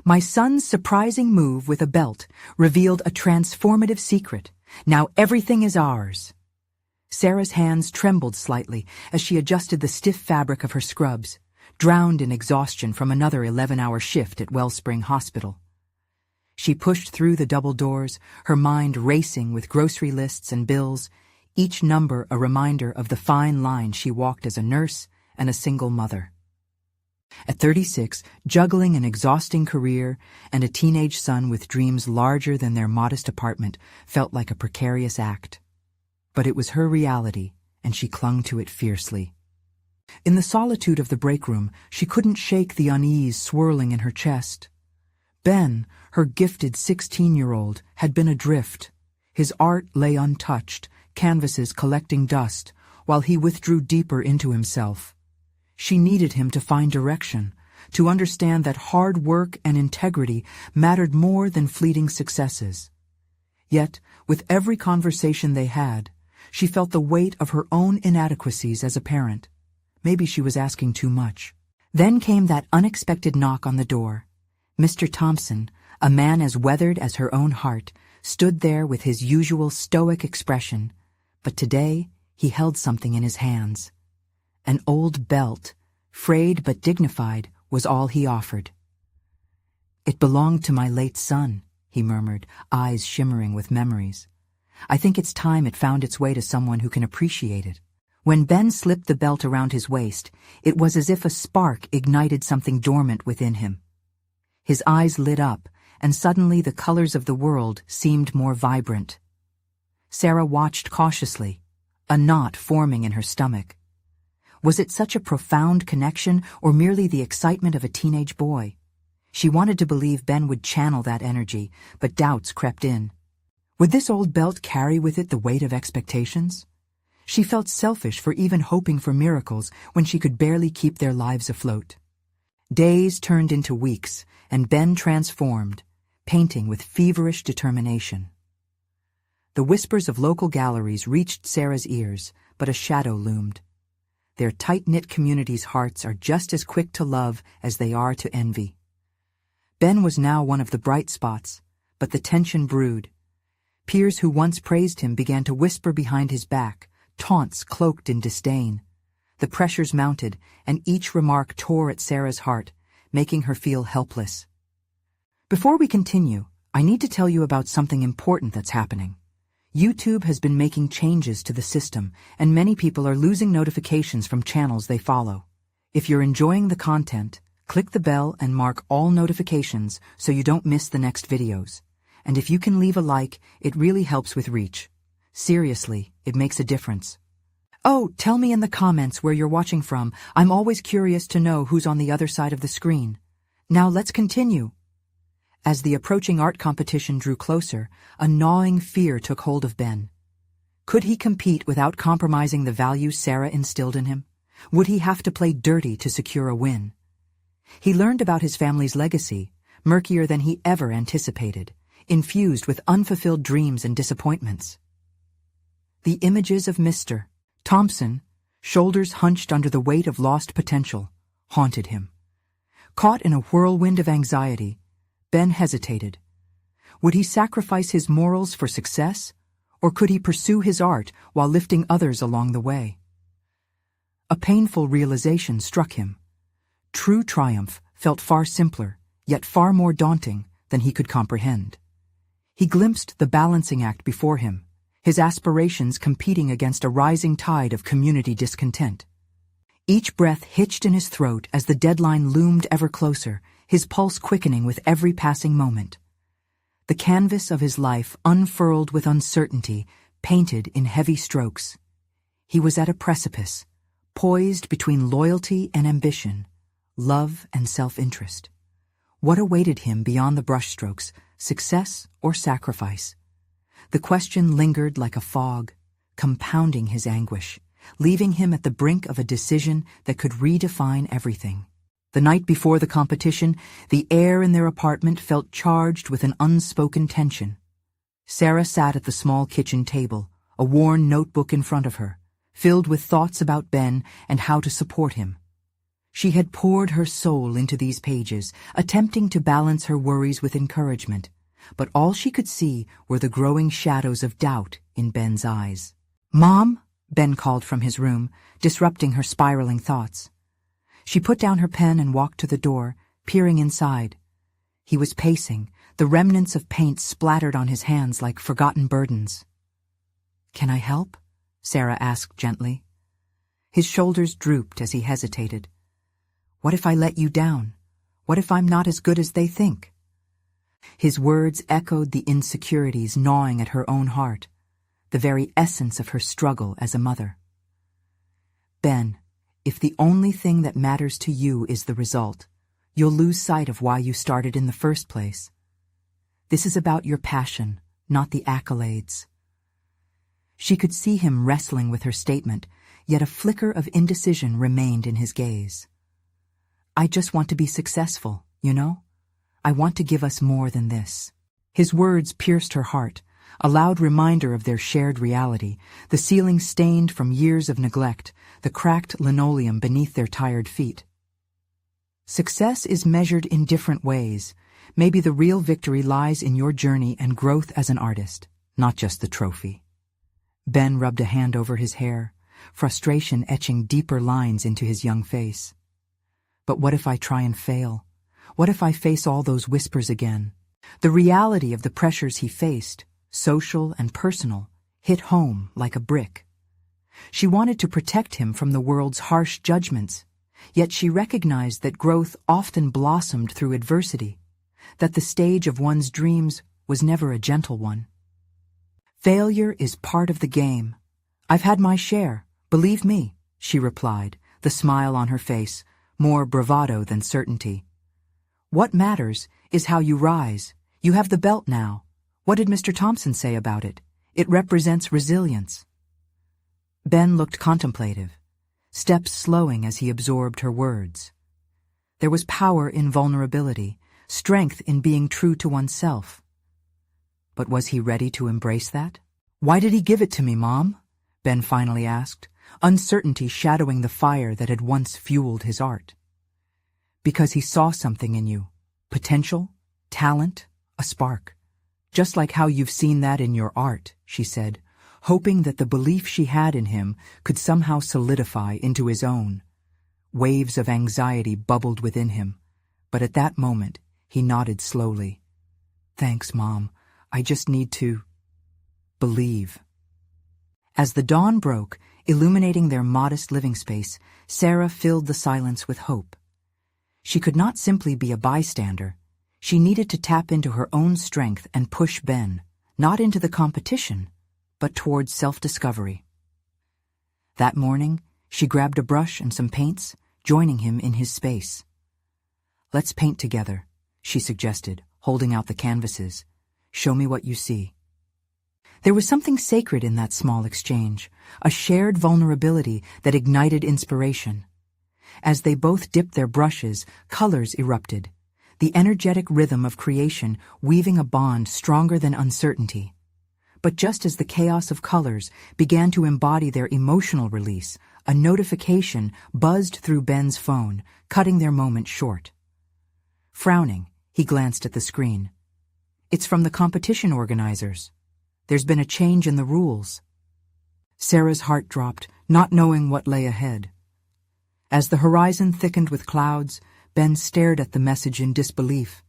My son's surprising move with a belt revealed a transformative secret. Now everything is ours. Sarah's hands trembled slightly as she adjusted the stiff fabric of her scrubs, drowned in exhaustion from another 11-hour shift at Wellspring Hospital. She pushed through the double doors, her mind racing with grocery lists and bills, each number a reminder of the fine line she walked as a nurse and a single mother. At 36, juggling an exhausting career and a teenage son with dreams larger than their modest apartment felt like a precarious act. But it was her reality, and she clung to it fiercely. In the solitude of the break room, she couldn't shake the unease swirling in her chest. Ben, her gifted 16-year-old, had been adrift. His art lay untouched, canvases collecting dust, while he withdrew deeper into himself. She needed him to find direction, to understand that hard work and integrity mattered more than fleeting successes. Yet, with every conversation they had, she felt the weight of her own inadequacies as a parent. Maybe she was asking too much. Then came that unexpected knock on the door. Mr. Thompson, a man as weathered as her own heart, stood there with his usual stoic expression, but today he held something in his hands. An old belt, frayed but dignified, was all he offered. "It belonged to my late son," he murmured, eyes shimmering with memories. "I think it's time it found its way to someone who can appreciate it." When Ben slipped the belt around his waist, it was as if a spark ignited something dormant within him. His eyes lit up, and suddenly the colors of the world seemed more vibrant. Sarah watched cautiously, a knot forming in her stomach. Was it such a profound connection, or merely the excitement of a teenage boy? She wanted to believe Ben would channel that energy, but doubts crept in. Would this old belt carry with it the weight of expectations? She felt selfish for even hoping for miracles when she could barely keep their lives afloat. Days turned into weeks, and Ben transformed, painting with feverish determination. The whispers of local galleries reached Sarah's ears, but a shadow loomed. Their tight-knit community's hearts are just as quick to love as they are to envy. Ben was now one of the bright spots, but the tension brewed. Peers who once praised him began to whisper behind his back, taunts cloaked in disdain. The pressures mounted, and each remark tore at Sarah's heart, making her feel helpless. Before we continue, I need to tell you about something important that's happening. YouTube has been making changes to the system, and many people are losing notifications from channels they follow. If you're enjoying the content, click the bell and mark all notifications so you don't miss the next videos. And if you can leave a like, it really helps with reach. Seriously, it makes a difference. Oh, tell me in the comments where you're watching from. I'm always curious to know who's on the other side of the screen. Now let's continue. As the approaching art competition drew closer, a gnawing fear took hold of Ben. Could he compete without compromising the values Sarah instilled in him? Would he have to play dirty to secure a win? He learned about his family's legacy, murkier than he ever anticipated, infused with unfulfilled dreams and disappointments. The images of Mr. Thompson, shoulders hunched under the weight of lost potential, haunted him. Caught in a whirlwind of anxiety, Ben hesitated. Would he sacrifice his morals for success, or could he pursue his art while lifting others along the way? A painful realization struck him. True triumph felt far simpler, yet far more daunting than he could comprehend. He glimpsed the balancing act before him, his aspirations competing against a rising tide of community discontent. Each breath hitched in his throat as the deadline loomed ever closer, his pulse quickening with every passing moment. The canvas of his life unfurled with uncertainty, painted in heavy strokes. He was at a precipice, poised between loyalty and ambition, love and self-interest. What awaited him beyond the brushstrokes, success or sacrifice? The question lingered like a fog, compounding his anguish, leaving him at the brink of a decision that could redefine everything. The night before the competition, the air in their apartment felt charged with an unspoken tension. Sarah sat at the small kitchen table, a worn notebook in front of her, filled with thoughts about Ben and how to support him. She had poured her soul into these pages, attempting to balance her worries with encouragement, but all she could see were the growing shadows of doubt in Ben's eyes. "Mom?" Ben called from his room, disrupting her spiraling thoughts. She put down her pen and walked to the door, peering inside. He was pacing, the remnants of paint splattered on his hands like forgotten burdens. "Can I help?" Sarah asked gently. His shoulders drooped as he hesitated. "What if I let you down? What if I'm not as good as they think?" His words echoed the insecurities gnawing at her own heart, the very essence of her struggle as a mother. "Ben, if the only thing that matters to you is the result, you'll lose sight of why you started in the first place. This is about your passion, not the accolades." She could see him wrestling with her statement, yet a flicker of indecision remained in his gaze. "I just want to be successful, you know? I want to give us more than this." His words pierced her heart, a loud reminder of their shared reality, the ceiling stained from years of neglect, the cracked linoleum beneath their tired feet. Success is measured in different ways. Maybe the real victory lies in your journey and growth as an artist, not just the trophy. Ben rubbed a hand over his hair, frustration etching deeper lines into his young face. "But what if I try and fail? What if I face all those whispers again?" The reality of the pressures he faced, social and personal, hit home like a brick. She wanted to protect him from the world's harsh judgments, yet she recognized that growth often blossomed through adversity, that the stage of one's dreams was never a gentle one. "Failure is part of the game. I've had my share, believe me," she replied, the smile on her face, more bravado than certainty. "What matters is how you rise. You have the belt now. What did Mr. Thompson say about it? It represents resilience." Ben looked contemplative, steps slowing as he absorbed her words. There was power in vulnerability, strength in being true to oneself. But was he ready to embrace that? "Why did he give it to me, Mom?" Ben finally asked, uncertainty shadowing the fire that had once fueled his art. "Because he saw something in you. Potential, talent, a spark. Just like how you've seen that in your art," she said, hoping that the belief she had in him could somehow solidify into his own. Waves of anxiety bubbled within him, but at that moment he nodded slowly. "Thanks, Mom. I just need to believe." As the dawn broke, illuminating their modest living space, Sarah filled the silence with hope. She could not simply be a bystander. She needed to tap into her own strength and push Ben, not into the competition, but towards self-discovery. That morning, she grabbed a brush and some paints, joining him in his space. "Let's paint together," she suggested, holding out the canvases. "Show me what you see." There was something sacred in that small exchange, a shared vulnerability that ignited inspiration. As they both dipped their brushes, colors erupted, the energetic rhythm of creation weaving a bond stronger than uncertainty. But just as the chaos of colors began to embody their emotional release, a notification buzzed through Ben's phone, cutting their moment short. Frowning, he glanced at the screen. "It's from the competition organizers. There's been a change in the rules." Sarah's heart dropped, not knowing what lay ahead. As the horizon thickened with clouds, Ben stared at the message in disbelief.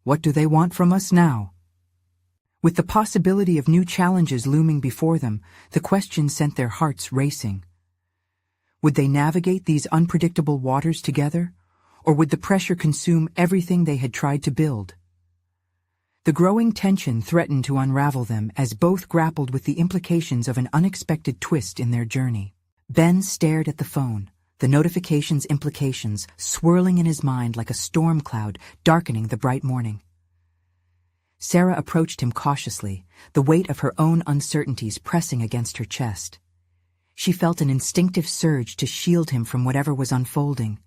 "What do they want from us now?" With the possibility of new challenges looming before them, the question sent their hearts racing. Would they navigate these unpredictable waters together, or would the pressure consume everything they had tried to build? The growing tension threatened to unravel them as both grappled with the implications of an unexpected twist in their journey. Ben stared at the phone, the notification's implications swirling in his mind like a storm cloud darkening the bright morning. Sarah approached him cautiously, the weight of her own uncertainties pressing against her chest. She felt an instinctive surge to shield him from whatever was unfolding.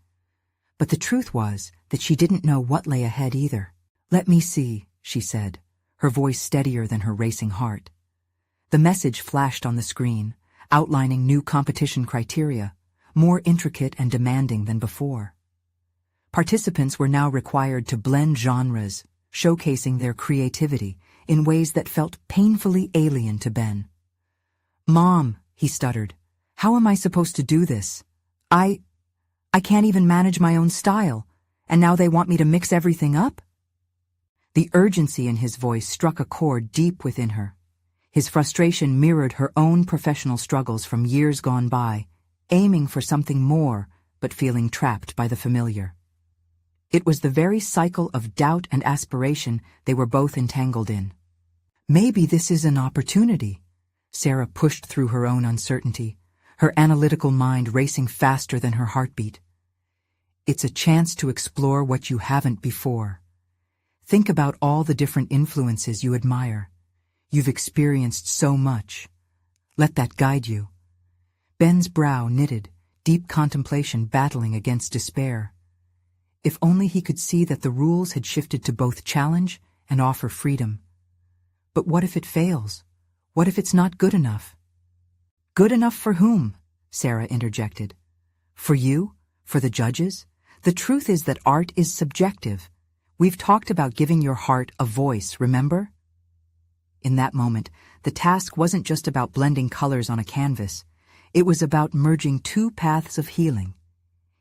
But the truth was that she didn't know what lay ahead either. "Let me see," she said, her voice steadier than her racing heart. The message flashed on the screen, outlining new competition criteria, more intricate and demanding than before. Participants were now required to blend genres, showcasing their creativity in ways that felt painfully alien to Ben. "Mom," he stuttered, "how am I supposed to do this? I can't even manage my own style, and now they want me to mix everything up?" The urgency in his voice struck a chord deep within her. His frustration mirrored her own professional struggles from years gone by, aiming for something more, but feeling trapped by the familiar. It was the very cycle of doubt and aspiration they were both entangled in. "Maybe this is an opportunity," Sarah pushed through her own uncertainty, her analytical mind racing faster than her heartbeat. "It's a chance to explore what you haven't before. Think about all the different influences you admire. You've experienced so much. Let that guide you." Ben's brow knitted, deep contemplation battling against despair. If only he could see that the rules had shifted to both challenge and offer freedom. But what if it fails? What if it's not good enough? "Good enough for whom?" Sarah interjected. "For you? For the judges? The truth is that art is subjective. We've talked about giving your heart a voice, remember?" In that moment, the task wasn't just about blending colors on a canvas. It was about merging two paths of healing.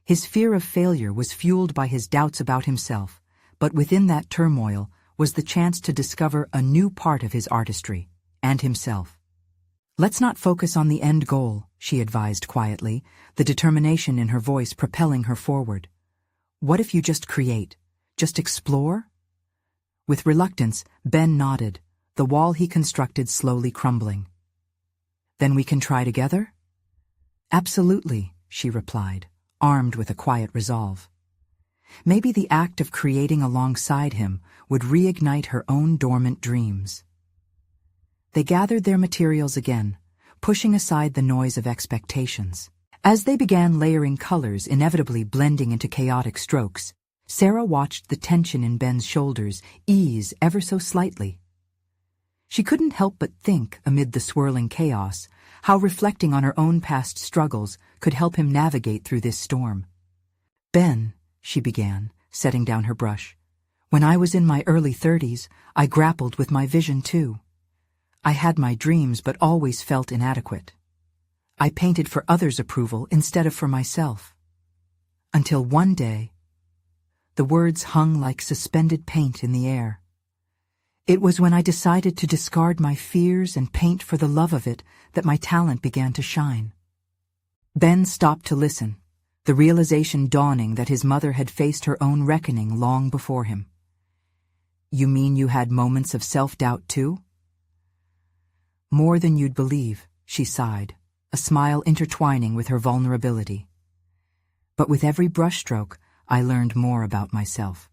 His fear of failure was fueled by his doubts about himself, but within that turmoil was the chance to discover a new part of his artistry, and himself. "Let's not focus on the end goal," she advised quietly, the determination in her voice propelling her forward. "What if you just create? Just explore?" With reluctance, Ben nodded, the wall he constructed slowly crumbling. "Then we can try together?" "Absolutely," she replied, armed with a quiet resolve. Maybe the act of creating alongside him would reignite her own dormant dreams. They gathered their materials again, pushing aside the noise of expectations. As they began layering colors inevitably blending into chaotic strokes, Sarah watched the tension in Ben's shoulders ease ever so slightly. She couldn't help but think, amid the swirling chaos, how reflecting on her own past struggles could help him navigate through this storm. "Ben," she began, setting down her brush, "when I was in my early 30s, I grappled with my vision too. I had my dreams but always felt inadequate. I painted for others' approval instead of for myself. Until one day—" The words hung like suspended paint in the air. "It was when I decided to discard my fears and paint for the love of it that my talent began to shine." Ben stopped to listen, the realization dawning that his mother had faced her own reckoning long before him. "You mean you had moments of self-doubt too?" "More than you'd believe," she sighed, a smile intertwining with her vulnerability. "But with every brushstroke, I learned more about myself."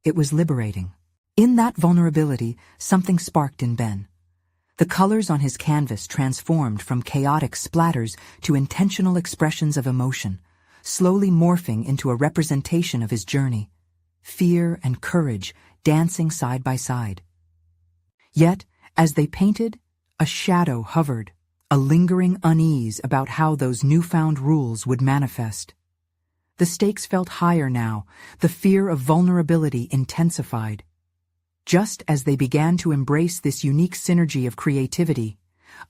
It was liberating. In that vulnerability, something sparked in Ben. The colors on his canvas transformed from chaotic splatters to intentional expressions of emotion, slowly morphing into a representation of his journey, fear and courage dancing side by side. Yet, as they painted, a shadow hovered, a lingering unease about how those newfound rules would manifest. The stakes felt higher now, the fear of vulnerability intensified. Just as they began to embrace this unique synergy of creativity,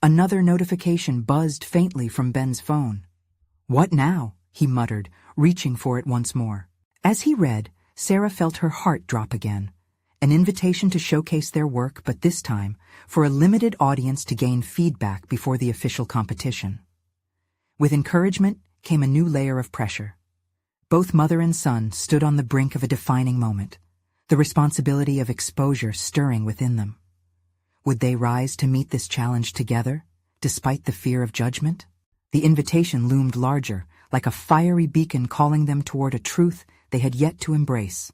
another notification buzzed faintly from Ben's phone. "What now?" he muttered, reaching for it once more. As he read, Sarah felt her heart drop again. An invitation to showcase their work, but this time, for a limited audience to gain feedback before the official competition. With encouragement came a new layer of pressure. Both mother and son stood on the brink of a defining moment, the responsibility of exposure stirring within them. Would they rise to meet this challenge together, despite the fear of judgment? The invitation loomed larger, like a fiery beacon calling them toward a truth they had yet to embrace.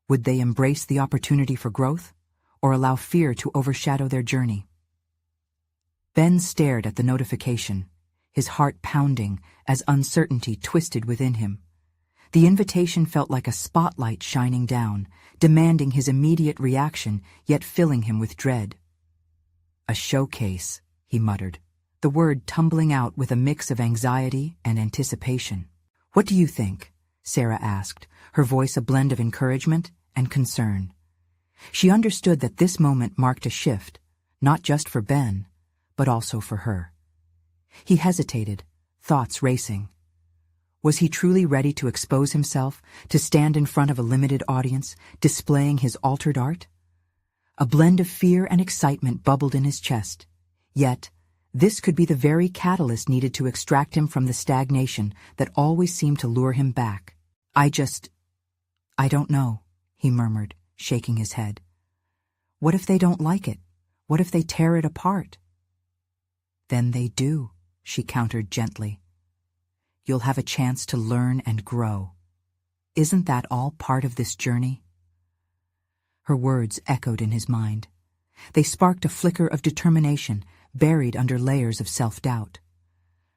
Would they embrace the opportunity for growth, or allow fear to overshadow their journey? Ben stared at the notification, his heart pounding as uncertainty twisted within him. The invitation felt like a spotlight shining down, demanding his immediate reaction, yet filling him with dread. "A showcase," he muttered, the word tumbling out with a mix of anxiety and anticipation. "What do you think?" Sarah asked, her voice a blend of encouragement and concern. She understood that this moment marked a shift, not just for Ben, but also for her. He hesitated, thoughts racing. Was he truly ready to expose himself, to stand in front of a limited audience, displaying his altered art? A blend of fear and excitement bubbled in his chest. Yet, this could be the very catalyst needed to extract him from the stagnation that always seemed to lure him back. I don't know," he murmured, shaking his head. "What if they don't like it? What if they tear it apart?" "Then they do," she countered gently. "You'll have a chance to learn and grow. Isn't that all part of this journey?" Her words echoed in his mind. They sparked a flicker of determination, buried under layers of self-doubt.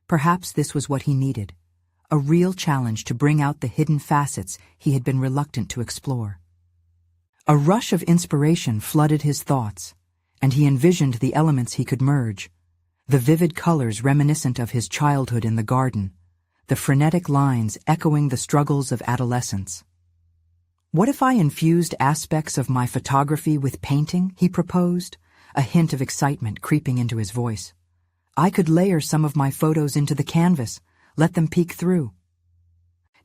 Perhaps this was what he needed, a real challenge to bring out the hidden facets he had been reluctant to explore. A rush of inspiration flooded his thoughts, and he envisioned the elements he could merge, the vivid colors reminiscent of his childhood in the garden, the frenetic lines echoing the struggles of adolescence. "What if I infused aspects of my photography with painting?" he proposed, a hint of excitement creeping into his voice. "I could layer some of my photos into the canvas, let them peek through."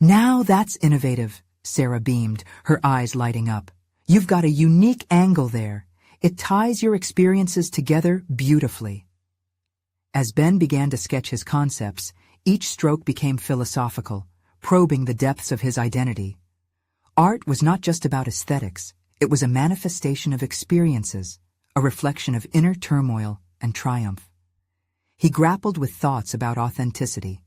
"Now that's innovative," Sarah beamed, her eyes lighting up. "You've got a unique angle there. It ties your experiences together beautifully." As Ben began to sketch his concepts, each stroke became philosophical, probing the depths of his identity. Art was not just about aesthetics, it was a manifestation of experiences, a reflection of inner turmoil and triumph. He grappled with thoughts about authenticity.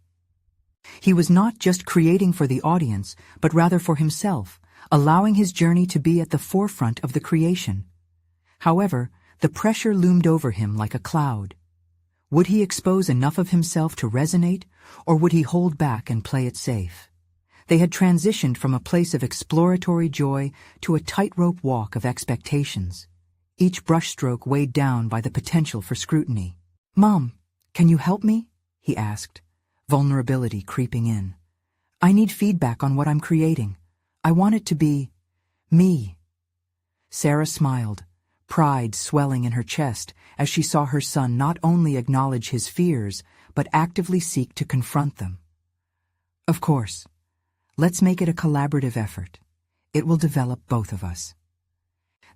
He was not just creating for the audience, but rather for himself, allowing his journey to be at the forefront of the creation. However, the pressure loomed over him like a cloud. Would he expose enough of himself to resonate, or would he hold back and play it safe? They had transitioned from a place of exploratory joy to a tightrope walk of expectations, each brushstroke weighed down by the potential for scrutiny. "Mom, can you help me?" he asked, vulnerability creeping in. "I need feedback on what I'm creating. I want it to be me." Sarah smiled, pride swelling in her chest as she saw her son not only acknowledge his fears, but actively seek to confront them. "Of course. Let's make it a collaborative effort. It will develop both of us."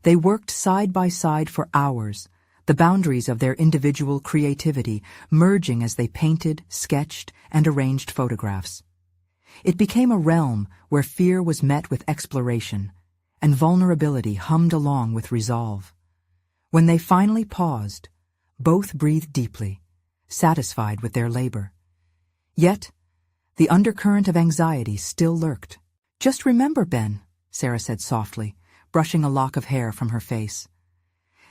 They worked side by side for hours, the boundaries of their individual creativity merging as they painted, sketched, and arranged photographs. It became a realm where fear was met with exploration, and vulnerability hummed along with resolve. When they finally paused, both breathed deeply, satisfied with their labor. Yet, the undercurrent of anxiety still lurked. "Just remember, Ben," Sarah said softly, brushing a lock of hair from her face.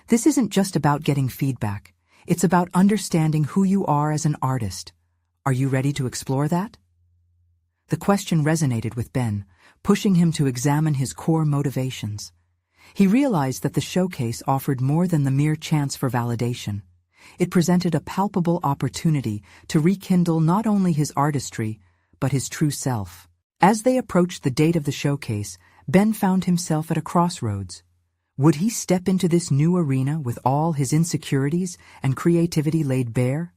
"This isn't just about getting feedback. It's about understanding who you are as an artist. Are you ready to explore that?" The question resonated with Ben, pushing him to examine his core motivations. He realized that the showcase offered more than the mere chance for validation. It presented a palpable opportunity to rekindle not only his artistry, but his true self. As they approached the date of the showcase, Ben found himself at a crossroads. Would he step into this new arena with all his insecurities and creativity laid bare?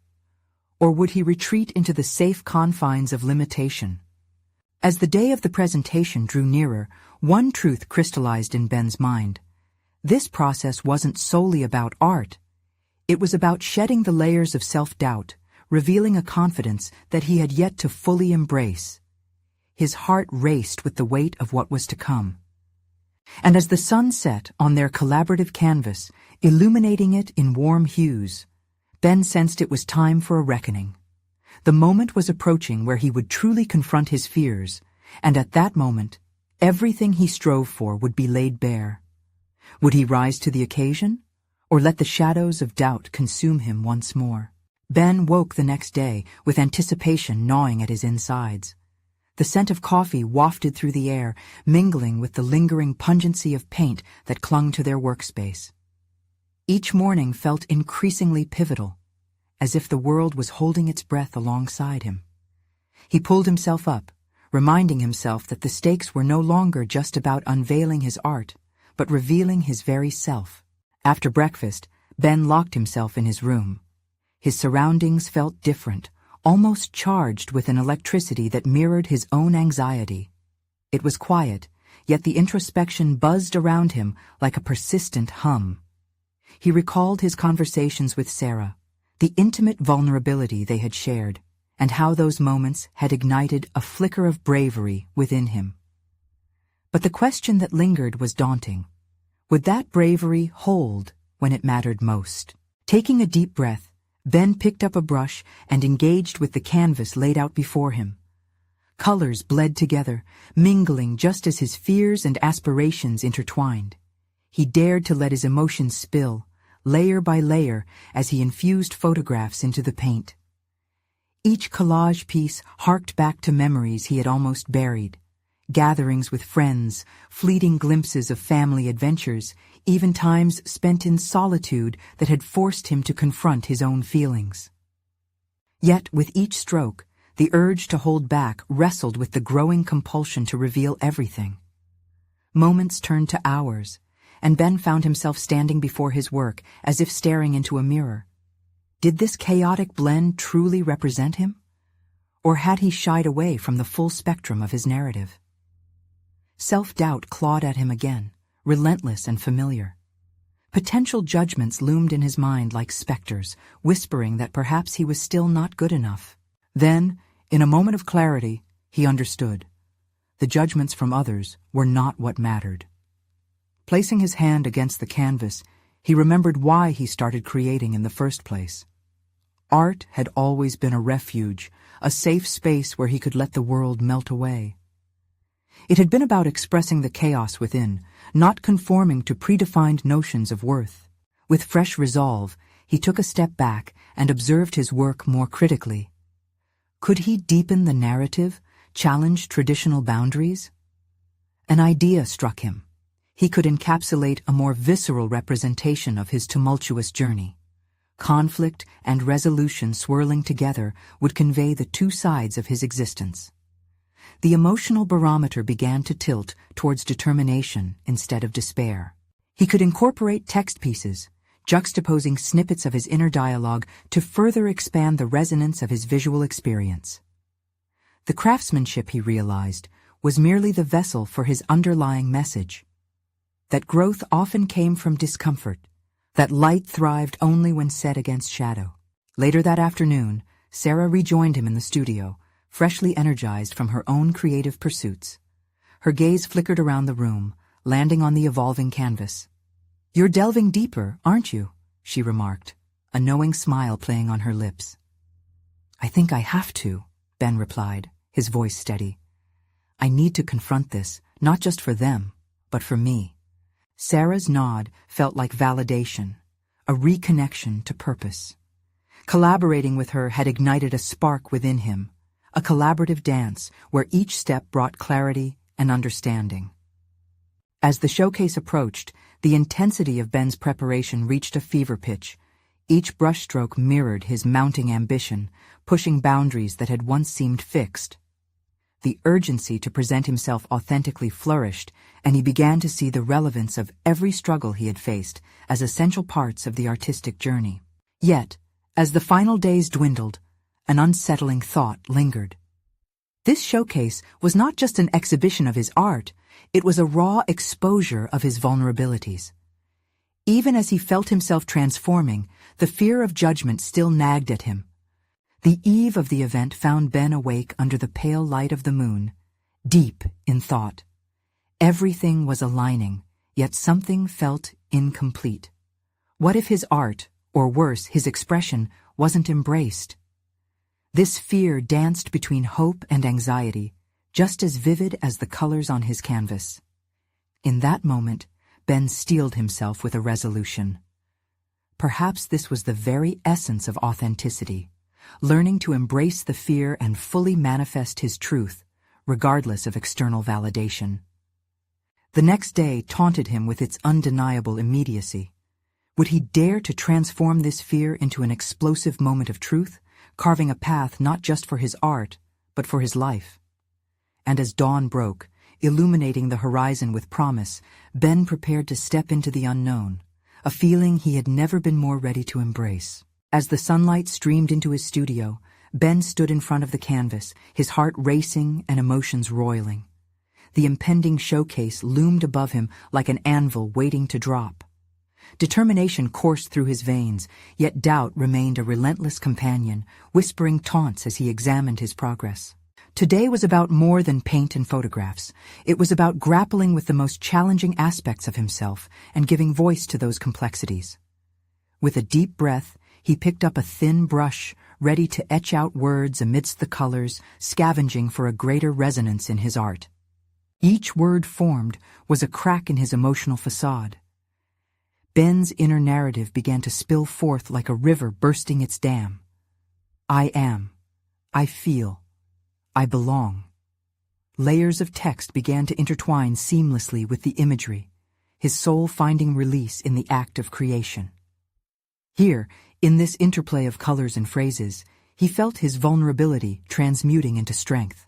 Or would he retreat into the safe confines of limitation? As the day of the presentation drew nearer, one truth crystallized in Ben's mind. This process wasn't solely about art. It was about shedding the layers of self-doubt, revealing a confidence that he had yet to fully embrace. His heart raced with the weight of what was to come. And as the sun set on their collaborative canvas, illuminating it in warm hues, Ben sensed it was time for a reckoning. The moment was approaching where he would truly confront his fears, and at that moment, everything he strove for would be laid bare. Would he rise to the occasion, or let the shadows of doubt consume him once more? Ben woke the next day with anticipation gnawing at his insides. The scent of coffee wafted through the air, mingling with the lingering pungency of paint that clung to their workspace. Each morning felt increasingly pivotal, as if the world was holding its breath alongside him. He pulled himself up, reminding himself that the stakes were no longer just about unveiling his art, but revealing his very self. After breakfast, Ben locked himself in his room. His surroundings felt different, almost charged with an electricity that mirrored his own anxiety. It was quiet, yet the introspection buzzed around him like a persistent hum. He recalled his conversations with Sarah, the intimate vulnerability they had shared, and how those moments had ignited a flicker of bravery within him. But the question that lingered was daunting. Would that bravery hold when it mattered most? Taking a deep breath, Ben picked up a brush and engaged with the canvas laid out before him. Colors bled together, mingling just as his fears and aspirations intertwined. He dared to let his emotions spill, layer by layer, as he infused photographs into the paint. Each collage piece harked back to memories he had almost buried. Gatherings with friends, fleeting glimpses of family adventures, even times spent in solitude that had forced him to confront his own feelings. Yet, with each stroke, the urge to hold back wrestled with the growing compulsion to reveal everything. Moments turned to hours, and Ben found himself standing before his work as if staring into a mirror. Did this chaotic blend truly represent him? Or had he shied away from the full spectrum of his narrative? Self-doubt clawed at him again, relentless and familiar. Potential judgments loomed in his mind like specters, whispering that perhaps he was still not good enough. Then, in a moment of clarity, he understood. The judgments from others were not what mattered. Placing his hand against the canvas, he remembered why he started creating in the first place. Art had always been a refuge, a safe space where he could let the world melt away. It had been about expressing the chaos within, not conforming to predefined notions of worth. With fresh resolve, he took a step back and observed his work more critically. Could he deepen the narrative, challenge traditional boundaries? An idea struck him. He could encapsulate a more visceral representation of his tumultuous journey. Conflict and resolution swirling together would convey the two sides of his existence. The emotional barometer began to tilt towards determination instead of despair. He could incorporate text pieces, juxtaposing snippets of his inner dialogue to further expand the resonance of his visual experience. The craftsmanship, he realized, was merely the vessel for his underlying message. That growth often came from discomfort, that light thrived only when set against shadow. Later that afternoon, Sarah rejoined him in the studio, freshly energized from her own creative pursuits. Her gaze flickered around the room, landing on the evolving canvas. "You're delving deeper, aren't you?" she remarked, a knowing smile playing on her lips. "I think I have to," Ben replied, his voice steady. "I need to confront this, not just for them, but for me." Sarah's nod felt like validation, a reconnection to purpose. Collaborating with her had ignited a spark within him, a collaborative dance where each step brought clarity and understanding. As the showcase approached, the intensity of Ben's preparation reached a fever pitch. Each brushstroke mirrored his mounting ambition, pushing boundaries that had once seemed fixed. The urgency to present himself authentically flourished, and he began to see the relevance of every struggle he had faced as essential parts of the artistic journey. Yet, as the final days dwindled, an unsettling thought lingered. This showcase was not just an exhibition of his art, it was a raw exposure of his vulnerabilities. Even as he felt himself transforming, the fear of judgment still nagged at him. The eve of the event found Ben awake under the pale light of the moon, deep in thought. Everything was aligning, yet something felt incomplete. What if his art, or worse, his expression, wasn't embraced? This fear danced between hope and anxiety, just as vivid as the colors on his canvas. In that moment, Ben steeled himself with a resolution. Perhaps this was the very essence of authenticity, learning to embrace the fear and fully manifest his truth, regardless of external validation. The next day taunted him with its undeniable immediacy. Would he dare to transform this fear into an explosive moment of truth, carving a path not just for his art, but for his life? And as dawn broke, illuminating the horizon with promise, Ben prepared to step into the unknown, a feeling he had never been more ready to embrace. As the sunlight streamed into his studio, Ben stood in front of the canvas, his heart racing and emotions roiling. The impending showcase loomed above him like an anvil waiting to drop. Determination coursed through his veins, yet doubt remained a relentless companion, whispering taunts as he examined his progress. Today was about more than paint and photographs. It was about grappling with the most challenging aspects of himself and giving voice to those complexities. With a deep breath, he picked up a thin brush, ready to etch out words amidst the colors, scavenging for a greater resonance in his art. Each word formed was a crack in his emotional facade. Ben's inner narrative began to spill forth like a river bursting its dam. I am. I feel. I belong. Layers of text began to intertwine seamlessly with the imagery, his soul finding release in the act of creation. Here, in this interplay of colors and phrases, he felt his vulnerability transmuting into strength.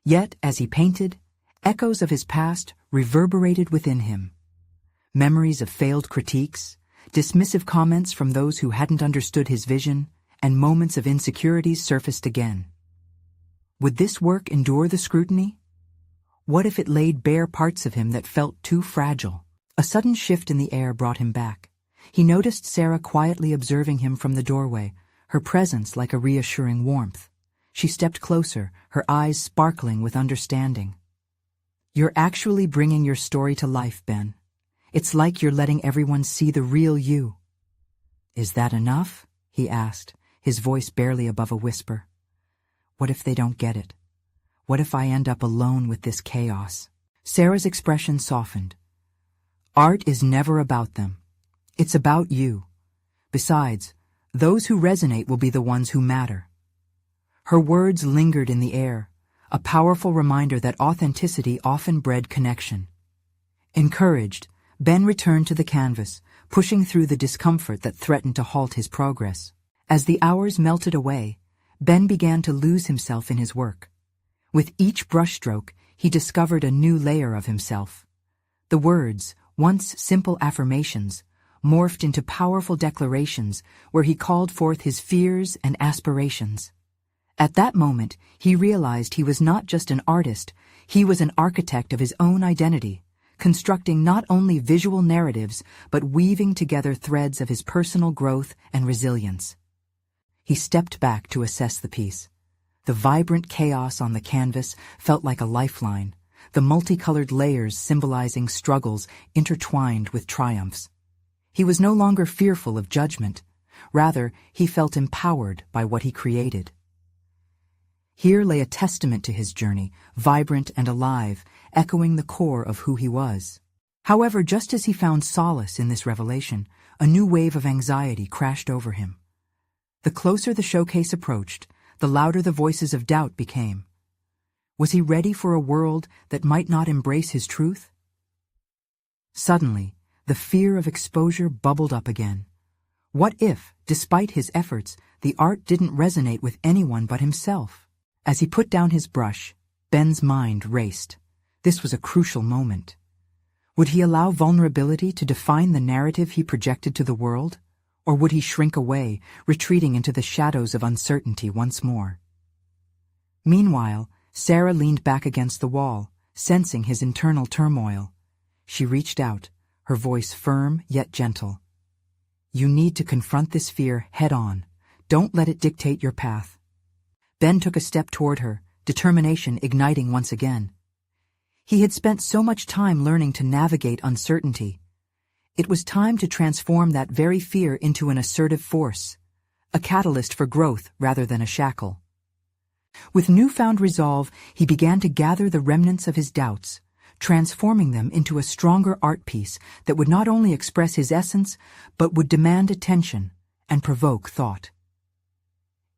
Yet, as he painted, echoes of his past reverberated within him. Memories of failed critiques, dismissive comments from those who hadn't understood his vision, and moments of insecurities surfaced again. Would this work endure the scrutiny? What if it laid bare parts of him that felt too fragile? A sudden shift in the air brought him back. He noticed Sarah quietly observing him from the doorway, her presence like a reassuring warmth. She stepped closer, her eyes sparkling with understanding. You're actually bringing your story to life, Ben. It's like you're letting everyone see the real you. Is that enough? He asked, his voice barely above a whisper. What if they don't get it? What if I end up alone with this chaos? Sarah's expression softened. Art is never about them. It's about you. Besides, those who resonate will be the ones who matter. Her words lingered in the air, a powerful reminder that authenticity often bred connection. Encouraged, Ben returned to the canvas, pushing through the discomfort that threatened to halt his progress. As the hours melted away, Ben began to lose himself in his work. With each brushstroke, he discovered a new layer of himself. The words, once simple affirmations, morphed into powerful declarations where he called forth his fears and aspirations. At that moment, he realized he was not just an artist, he was an architect of his own identity, constructing not only visual narratives but weaving together threads of his personal growth and resilience. He stepped back to assess the piece. The vibrant chaos on the canvas felt like a lifeline, the multicolored layers symbolizing struggles intertwined with triumphs. He was no longer fearful of judgment. Rather, he felt empowered by what he created. Here lay a testament to his journey, vibrant and alive, echoing the core of who he was. However, just as he found solace in this revelation, a new wave of anxiety crashed over him. The closer the showcase approached, the louder the voices of doubt became. Was he ready for a world that might not embrace his truth? Suddenly, the fear of exposure bubbled up again. What if, despite his efforts, the art didn't resonate with anyone but himself? As he put down his brush, Ben's mind raced. This was a crucial moment. Would he allow vulnerability to define the narrative he projected to the world? Or would he shrink away, retreating into the shadows of uncertainty once more? Meanwhile, Sarah leaned back against the wall, sensing his internal turmoil. She reached out, her voice firm yet gentle. You need to confront this fear head-on. Don't let it dictate your path. Ben took a step toward her, determination igniting once again. He had spent so much time learning to navigate uncertainty. It was time to transform that very fear into an assertive force, a catalyst for growth rather than a shackle. With newfound resolve, he began to gather the remnants of his doubts, transforming them into a stronger art piece that would not only express his essence, but would demand attention and provoke thought.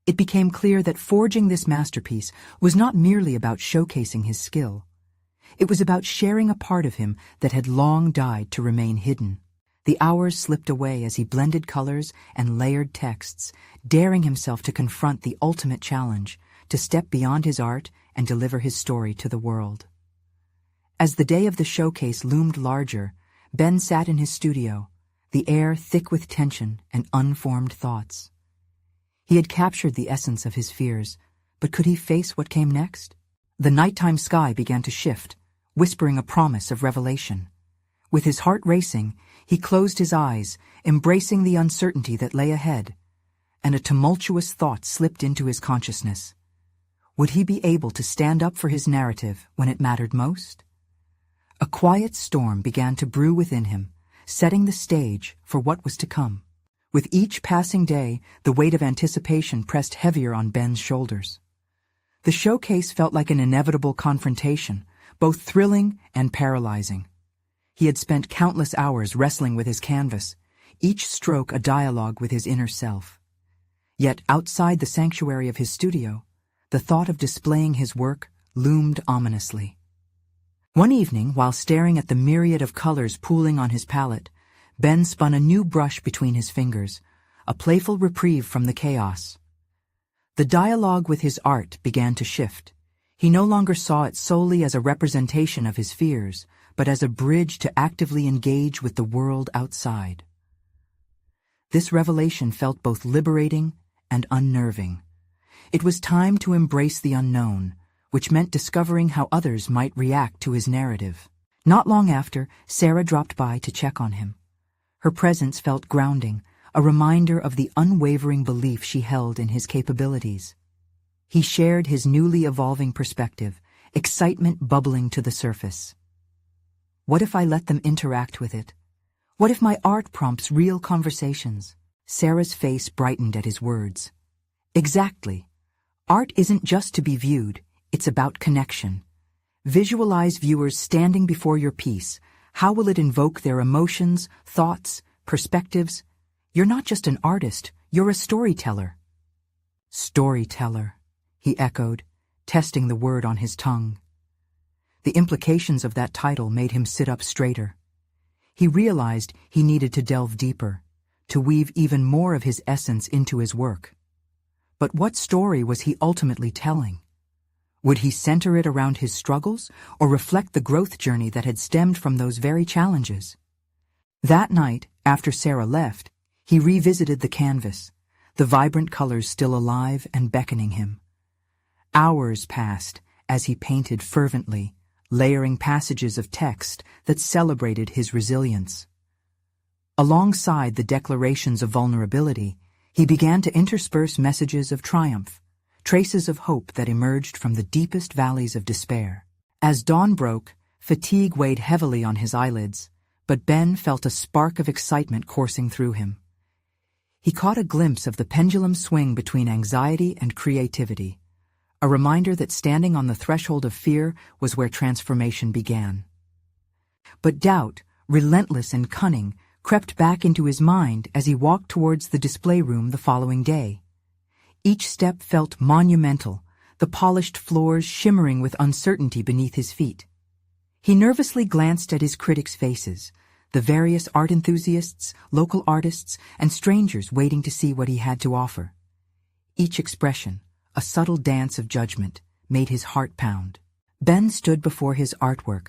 It became clear that forging this masterpiece was not merely about showcasing his skill. It was about sharing a part of him that had long died to remain hidden. The hours slipped away as he blended colors and layered texts, daring himself to confront the ultimate challenge, to step beyond his art and deliver his story to the world. As the day of the showcase loomed larger, Ben sat in his studio, the air thick with tension and unformed thoughts. He had captured the essence of his fears, but could he face what came next? The nighttime sky began to shift, whispering a promise of revelation. With his heart racing, he closed his eyes, embracing the uncertainty that lay ahead, and a tumultuous thought slipped into his consciousness. Would he be able to stand up for his narrative when it mattered most? A quiet storm began to brew within him, setting the stage for what was to come. With each passing day, the weight of anticipation pressed heavier on Ben's shoulders. The showcase felt like an inevitable confrontation, both thrilling and paralyzing. He had spent countless hours wrestling with his canvas, each stroke a dialogue with his inner self. Yet outside the sanctuary of his studio, the thought of displaying his work loomed ominously. One evening, while staring at the myriad of colors pooling on his palette, Ben spun a new brush between his fingers, a playful reprieve from the chaos. The dialogue with his art began to shift. He no longer saw it solely as a representation of his fears, but as a bridge to actively engage with the world outside. This revelation felt both liberating and unnerving. It was time to embrace the unknown, which meant discovering how others might react to his narrative. Not long after, Sarah dropped by to check on him. Her presence felt grounding, a reminder of the unwavering belief she held in his capabilities. He shared his newly evolving perspective, excitement bubbling to the surface. What if I let them interact with it? What if my art prompts real conversations? Sarah's face brightened at his words. Exactly. Art isn't just to be viewed, it's about connection. Visualize viewers standing before your piece. How will it invoke their emotions, thoughts, perspectives? You're not just an artist, you're a storyteller. Storyteller, he echoed, testing the word on his tongue. The implications of that title made him sit up straighter. He realized he needed to delve deeper, to weave even more of his essence into his work. But what story was he ultimately telling? Would he center it around his struggles, or reflect the growth journey that had stemmed from those very challenges? That night, after Sarah left, he revisited the canvas, the vibrant colors still alive and beckoning him. Hours passed as he painted fervently, layering passages of text that celebrated his resilience. Alongside the declarations of vulnerability, he began to intersperse messages of triumph, traces of hope that emerged from the deepest valleys of despair. As dawn broke, fatigue weighed heavily on his eyelids, but Ben felt a spark of excitement coursing through him. He caught a glimpse of the pendulum swing between anxiety and creativity, a reminder that standing on the threshold of fear was where transformation began. But doubt, relentless and cunning, crept back into his mind as he walked towards the display room the following day. Each step felt monumental, the polished floors shimmering with uncertainty beneath his feet. He nervously glanced at his critics' faces, the various art enthusiasts, local artists, and strangers waiting to see what he had to offer. Each expression, a subtle dance of judgment, made his heart pound. Ben stood before his artwork,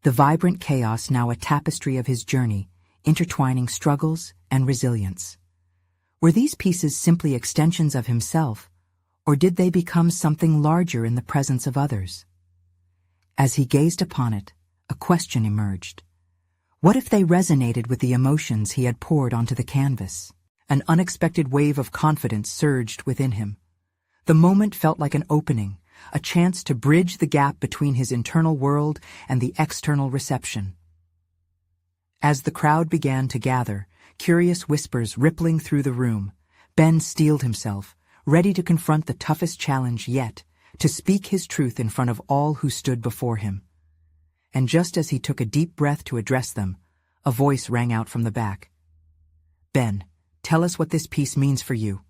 the vibrant chaos now a tapestry of his journey, intertwining struggles and resilience. Were these pieces simply extensions of himself, or did they become something larger in the presence of others? As he gazed upon it, a question emerged. What if they resonated with the emotions he had poured onto the canvas? An unexpected wave of confidence surged within him. The moment felt like an opening, a chance to bridge the gap between his internal world and the external reception. As the crowd began to gather, curious whispers rippling through the room, Ben steeled himself, ready to confront the toughest challenge yet, to speak his truth in front of all who stood before him. And just as he took a deep breath to address them, a voice rang out from the back. Ben, tell us what this piece means for you.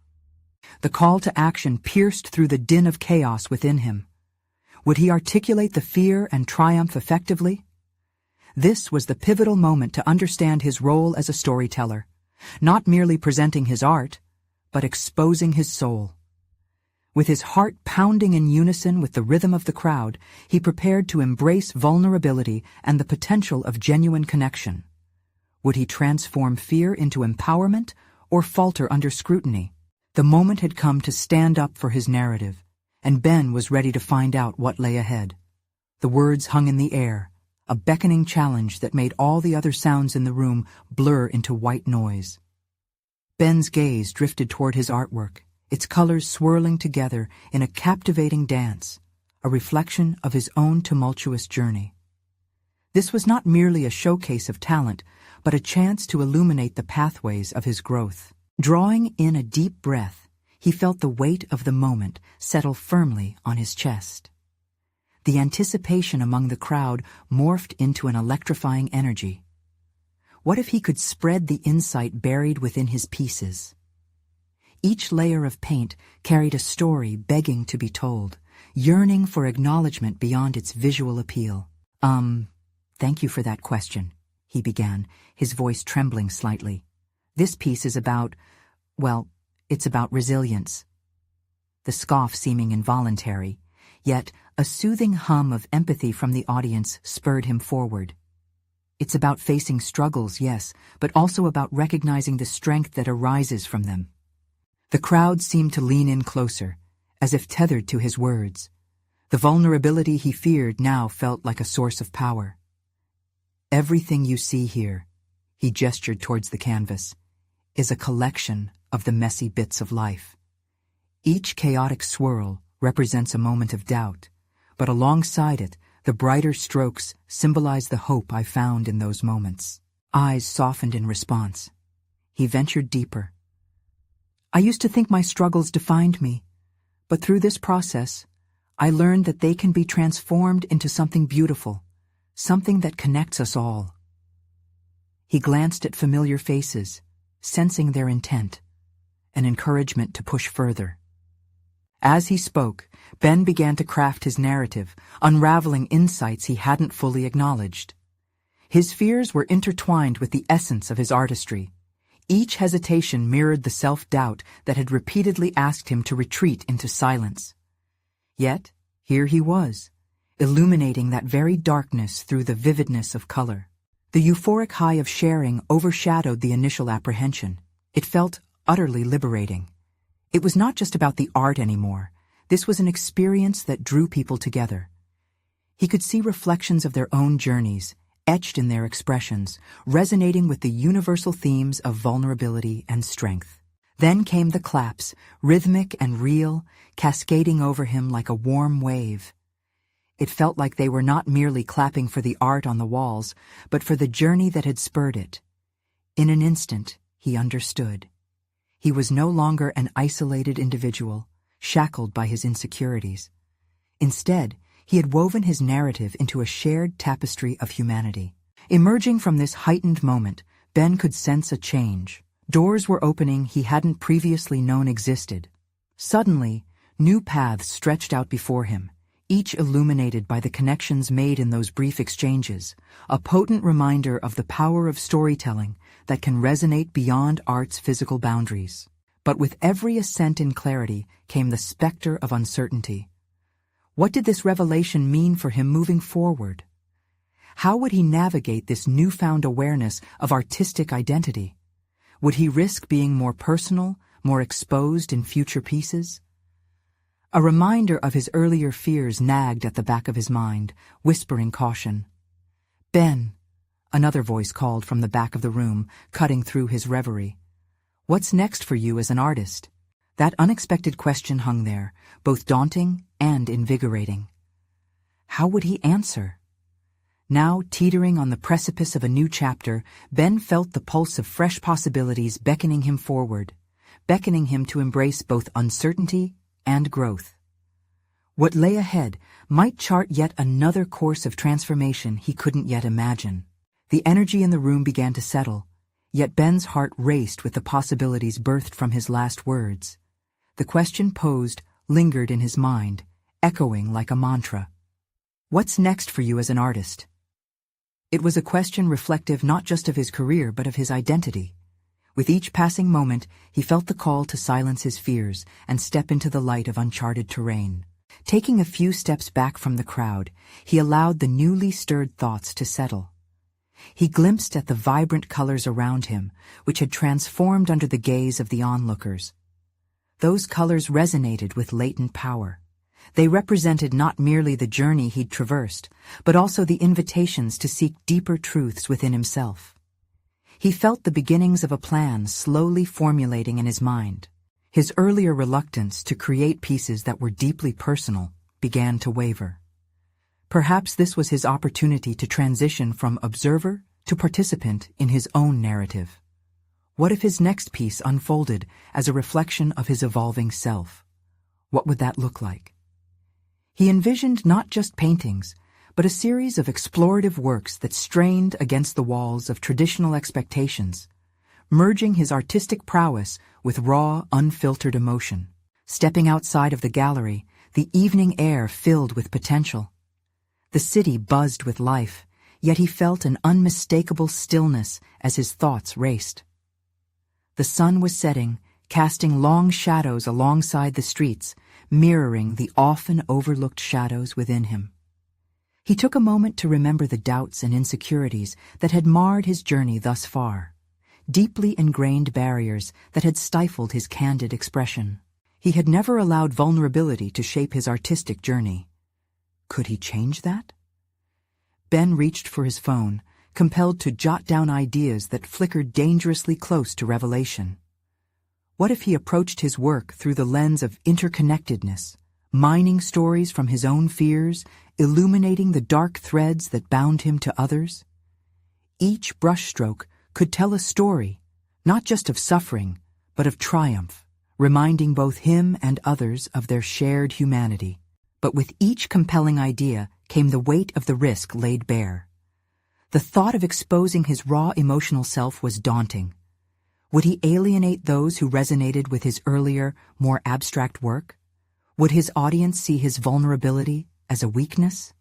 The call to action pierced through the din of chaos within him. Would he articulate the fear and triumph effectively? This was the pivotal moment to understand his role as a storyteller, not merely presenting his art, but exposing his soul. With his heart pounding in unison with the rhythm of the crowd, he prepared to embrace vulnerability and the potential of genuine connection. Would he transform fear into empowerment or falter under scrutiny? The moment had come to stand up for his narrative, and Ben was ready to find out what lay ahead. The words hung in the air, a beckoning challenge that made all the other sounds in the room blur into white noise. Ben's gaze drifted toward his artwork, its colors swirling together in a captivating dance, a reflection of his own tumultuous journey. This was not merely a showcase of talent, but a chance to illuminate the pathways of his growth. Drawing in a deep breath, he felt the weight of the moment settle firmly on his chest. The anticipation among the crowd morphed into an electrifying energy. What if he could spread the insight buried within his pieces? Each layer of paint carried a story begging to be told, yearning for acknowledgement beyond its visual appeal. Thank you for that question, he began, his voice trembling slightly. This piece is about, well, it's about resilience. The scoff seeming involuntary, yet a soothing hum of empathy from the audience spurred him forward. It's about facing struggles, yes, but also about recognizing the strength that arises from them. The crowd seemed to lean in closer, as if tethered to his words. The vulnerability he feared now felt like a source of power. Everything you see here, he gestured towards the canvas, is a collection of the messy bits of life. Each chaotic swirl represents a moment of doubt, but alongside it, the brighter strokes symbolize the hope I found in those moments. Eyes softened in response. He ventured deeper. I used to think my struggles defined me, but through this process, I learned that they can be transformed into something beautiful, something that connects us all. He glanced at familiar faces, sensing their intent, an encouragement to push further. As he spoke, Ben began to craft his narrative, unraveling insights he hadn't fully acknowledged. His fears were intertwined with the essence of his artistry. Each hesitation mirrored the self-doubt that had repeatedly asked him to retreat into silence. Yet, here he was, illuminating that very darkness through the vividness of color. The euphoric high of sharing overshadowed the initial apprehension. It felt utterly liberating. It was not just about the art anymore. This was an experience that drew people together. He could see reflections of their own journeys, etched in their expressions, resonating with the universal themes of vulnerability and strength. Then came the claps, rhythmic and real, cascading over him like a warm wave. It felt like they were not merely clapping for the art on the walls, but for the journey that had spurred it. In an instant, he understood. He was no longer an isolated individual, shackled by his insecurities. Instead, he had woven his narrative into a shared tapestry of humanity. Emerging from this heightened moment, Ben could sense a change. Doors were opening he hadn't previously known existed. Suddenly, new paths stretched out before him, each illuminated by the connections made in those brief exchanges, a potent reminder of the power of storytelling that can resonate beyond art's physical boundaries. But with every ascent in clarity came the specter of uncertainty. What did this revelation mean for him moving forward? How would he navigate this newfound awareness of artistic identity? Would he risk being more personal, more exposed in future pieces? A reminder of his earlier fears nagged at the back of his mind, whispering caution. Ben, another voice called from the back of the room, cutting through his reverie. What's next for you as an artist? That unexpected question hung there, both daunting and invigorating. How would he answer? Now, teetering on the precipice of a new chapter, Ben felt the pulse of fresh possibilities beckoning him forward, beckoning him to embrace both uncertainty and growth. What lay ahead might chart yet another course of transformation he couldn't yet imagine. The energy in the room began to settle, yet Ben's heart raced with the possibilities birthed from his last words. The question posed lingered in his mind, echoing like a mantra. What's next for you as an artist? It was a question reflective not just of his career but of his identity. With each passing moment, he felt the call to silence his fears and step into the light of uncharted terrain. Taking a few steps back from the crowd, he allowed the newly stirred thoughts to settle. He glimpsed at the vibrant colors around him, which had transformed under the gaze of the onlookers. Those colors resonated with latent power. They represented not merely the journey he'd traversed, but also the invitations to seek deeper truths within himself. He felt the beginnings of a plan slowly formulating in his mind. His earlier reluctance to create pieces that were deeply personal began to waver. Perhaps this was his opportunity to transition from observer to participant in his own narrative. What if his next piece unfolded as a reflection of his evolving self? What would that look like? He envisioned not just paintings, but a series of explorative works that strained against the walls of traditional expectations, merging his artistic prowess with raw, unfiltered emotion. Stepping outside of the gallery, the evening air filled with potential. The city buzzed with life, yet he felt an unmistakable stillness as his thoughts raced. The sun was setting, casting long shadows alongside the streets, mirroring the often overlooked shadows within him. He took a moment to remember the doubts and insecurities that had marred his journey thus far, deeply ingrained barriers that had stifled his candid expression. He had never allowed vulnerability to shape his artistic journey. Could he change that? Ben reached for his phone, compelled to jot down ideas that flickered dangerously close to revelation. What if he approached his work through the lens of interconnectedness, mining stories from his own fears, illuminating the dark threads that bound him to others? Each brushstroke could tell a story, not just of suffering, but of triumph, reminding both him and others of their shared humanity. But with each compelling idea came the weight of the risk laid bare. The thought of exposing his raw emotional self was daunting. Would he alienate those who resonated with his earlier, more abstract work? Would his audience see his vulnerability as a weakness?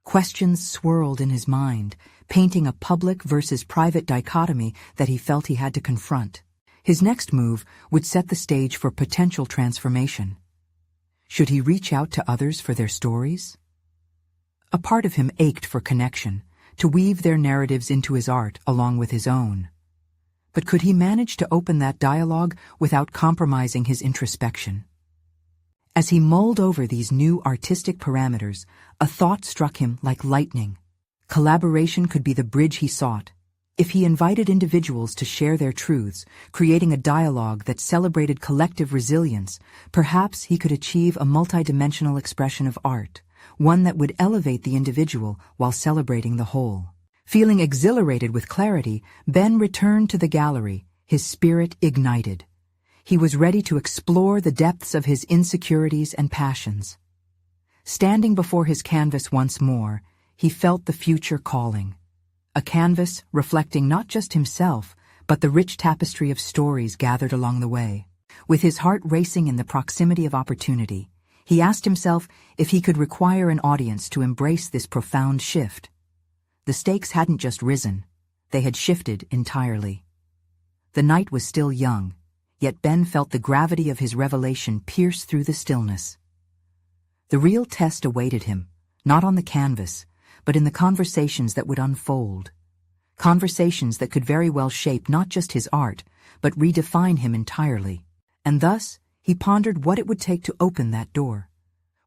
Questions swirled in his mind, painting a public versus private dichotomy that he felt he had to confront. His next move would set the stage for potential transformation. Should he reach out to others for their stories? A part of him ached for connection, to weave their narratives into his art along with his own. But could he manage to open that dialogue without compromising his introspection? As he mulled over these new artistic parameters, a thought struck him like lightning. Collaboration could be the bridge he sought. If he invited individuals to share their truths, creating a dialogue that celebrated collective resilience, perhaps he could achieve a multidimensional expression of art, one that would elevate the individual while celebrating the whole. Feeling exhilarated with clarity, Ben returned to the gallery, his spirit ignited. He was ready to explore the depths of his insecurities and passions. Standing before his canvas once more, he felt the future calling. A canvas reflecting not just himself, but the rich tapestry of stories gathered along the way. With his heart racing in the proximity of opportunity, he asked himself if he could require an audience to embrace this profound shift. The stakes hadn't just risen, they had shifted entirely. The night was still young, yet Ben felt the gravity of his revelation pierce through the stillness. The real test awaited him, not on the canvas, but in the conversations that would unfold. Conversations that could very well shape not just his art, but redefine him entirely. And thus, he pondered what it would take to open that door.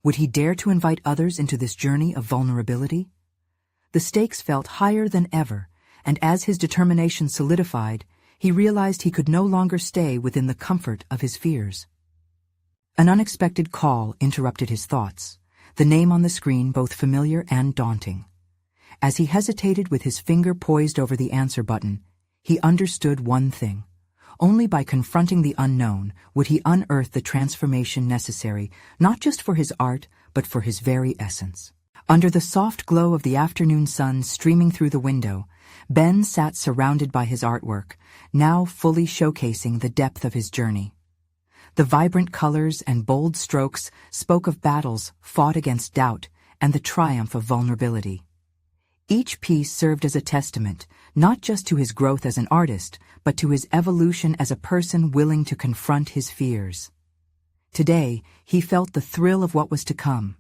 Would he dare to invite others into this journey of vulnerability? The stakes felt higher than ever, and as his determination solidified, he realized he could no longer stay within the comfort of his fears. An unexpected call interrupted his thoughts, the name on the screen both familiar and daunting. As he hesitated with his finger poised over the answer button, he understood one thing. Only by confronting the unknown would he unearth the transformation necessary, not just for his art, but for his very essence. Under the soft glow of the afternoon sun streaming through the window, Ben sat surrounded by his artwork, now fully showcasing the depth of his journey. The vibrant colors and bold strokes spoke of battles fought against doubt and the triumph of vulnerability. Each piece served as a testament, not just to his growth as an artist, but to his evolution as a person willing to confront his fears. Today, he felt the thrill of what was to come.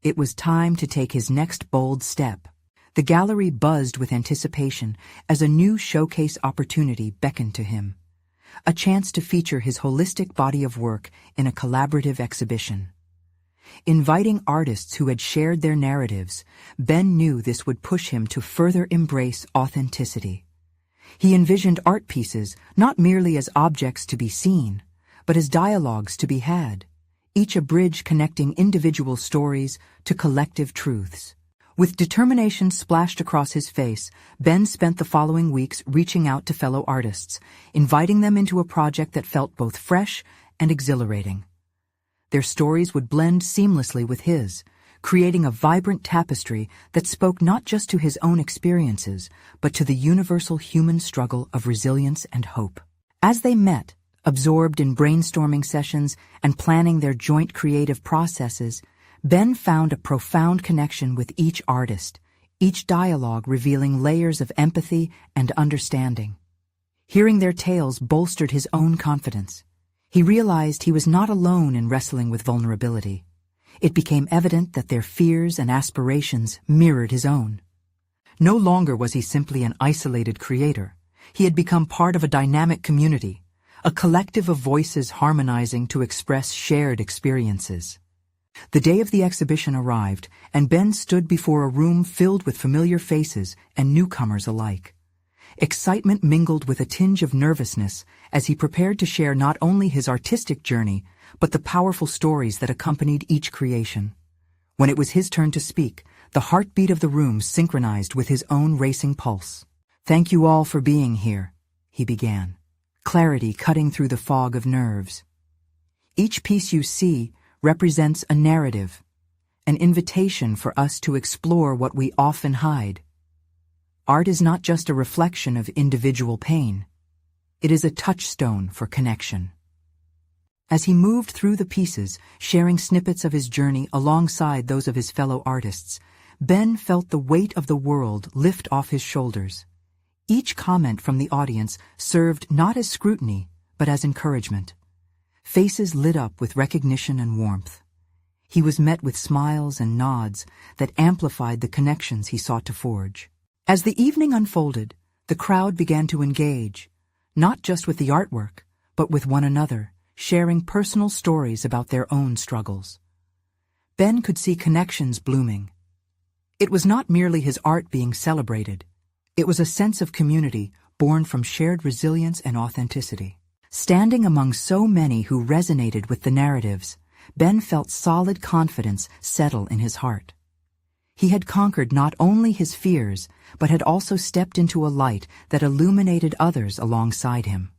It was time to take his next bold step. The gallery buzzed with anticipation as a new showcase opportunity beckoned to him. A chance to feature his holistic body of work in a collaborative exhibition. Inviting artists who had shared their narratives, Ben knew this would push him to further embrace authenticity. He envisioned art pieces not merely as objects to be seen, but as dialogues to be had, each a bridge connecting individual stories to collective truths. With determination splashed across his face, Ben spent the following weeks reaching out to fellow artists, inviting them into a project that felt both fresh and exhilarating. Their stories would blend seamlessly with his, creating a vibrant tapestry that spoke not just to his own experiences, but to the universal human struggle of resilience and hope. As they met, absorbed in brainstorming sessions and planning their joint creative processes, Ben found a profound connection with each artist, each dialogue revealing layers of empathy and understanding. Hearing their tales bolstered his own confidence. He realized he was not alone in wrestling with vulnerability. It became evident that their fears and aspirations mirrored his own. No longer was he simply an isolated creator. He had become part of a dynamic community, a collective of voices harmonizing to express shared experiences. The day of the exhibition arrived, and Ben stood before a room filled with familiar faces and newcomers alike. Excitement mingled with a tinge of nervousness as he prepared to share not only his artistic journey, but the powerful stories that accompanied each creation. When it was his turn to speak, the heartbeat of the room synchronized with his own racing pulse. "Thank you all for being here," he began, clarity cutting through the fog of nerves. "Each piece you see represents a narrative, an invitation for us to explore what we often hide. Art is not just a reflection of individual pain. It is a touchstone for connection." As he moved through the pieces, sharing snippets of his journey alongside those of his fellow artists, Ben felt the weight of the world lift off his shoulders. Each comment from the audience served not as scrutiny, but as encouragement. Faces lit up with recognition and warmth. He was met with smiles and nods that amplified the connections he sought to forge. As the evening unfolded, the crowd began to engage, not just with the artwork, but with one another, sharing personal stories about their own struggles. Ben could see connections blooming. It was not merely his art being celebrated. It was a sense of community born from shared resilience and authenticity. Standing among so many who resonated with the narratives, Ben felt solid confidence settle in his heart. He had conquered not only his fears, but had also stepped into a light that illuminated others alongside him.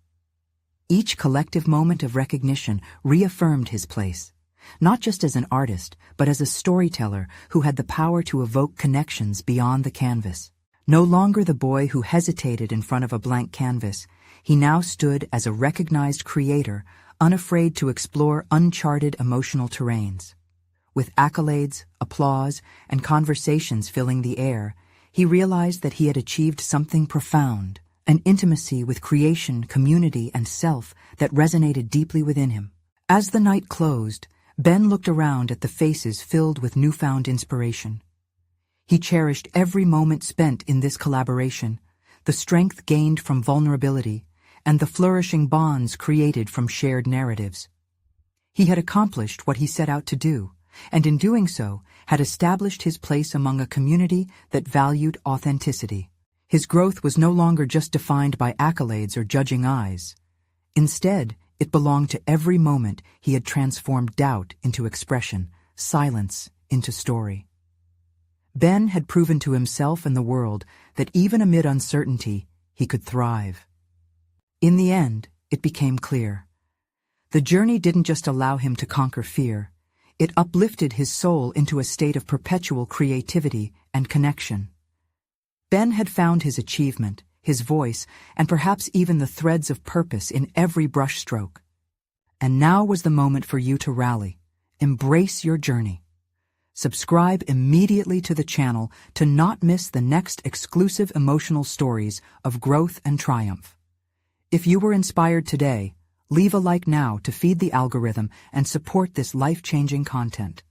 Each collective moment of recognition reaffirmed his place, not just as an artist, but as a storyteller who had the power to evoke connections beyond the canvas. No longer the boy who hesitated in front of a blank canvas, he now stood as a recognized creator, unafraid to explore uncharted emotional terrains. With accolades, applause, and conversations filling the air, he realized that he had achieved something profound, an intimacy with creation, community, and self that resonated deeply within him. As the night closed, Ben looked around at the faces filled with newfound inspiration. He cherished every moment spent in this collaboration, the strength gained from vulnerability, and the flourishing bonds created from shared narratives. He had accomplished what he set out to do, and in doing so, had established his place among a community that valued authenticity. His growth was no longer just defined by accolades or judging eyes. Instead, it belonged to every moment he had transformed doubt into expression, silence into story. Ben had proven to himself and the world that even amid uncertainty, he could thrive. In the end, it became clear. The journey didn't just allow him to conquer fear. It uplifted his soul into a state of perpetual creativity and connection. Ben had found his achievement, his voice, and perhaps even the threads of purpose in every brushstroke. And now was the moment for you to rally. Embrace your journey. Subscribe immediately to the channel to not miss the next exclusive emotional stories of growth and triumph. If you were inspired today, leave a like now to feed the algorithm and support this life-changing content.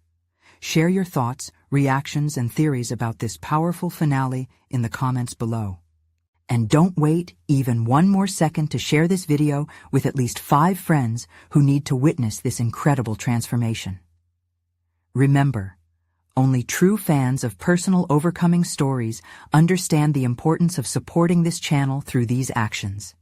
Share your thoughts, reactions, and theories about this powerful finale in the comments below. And don't wait even one more second to share this video with at least 5 friends who need to witness this incredible transformation. Remember, only true fans of personal overcoming stories understand the importance of supporting this channel through these actions.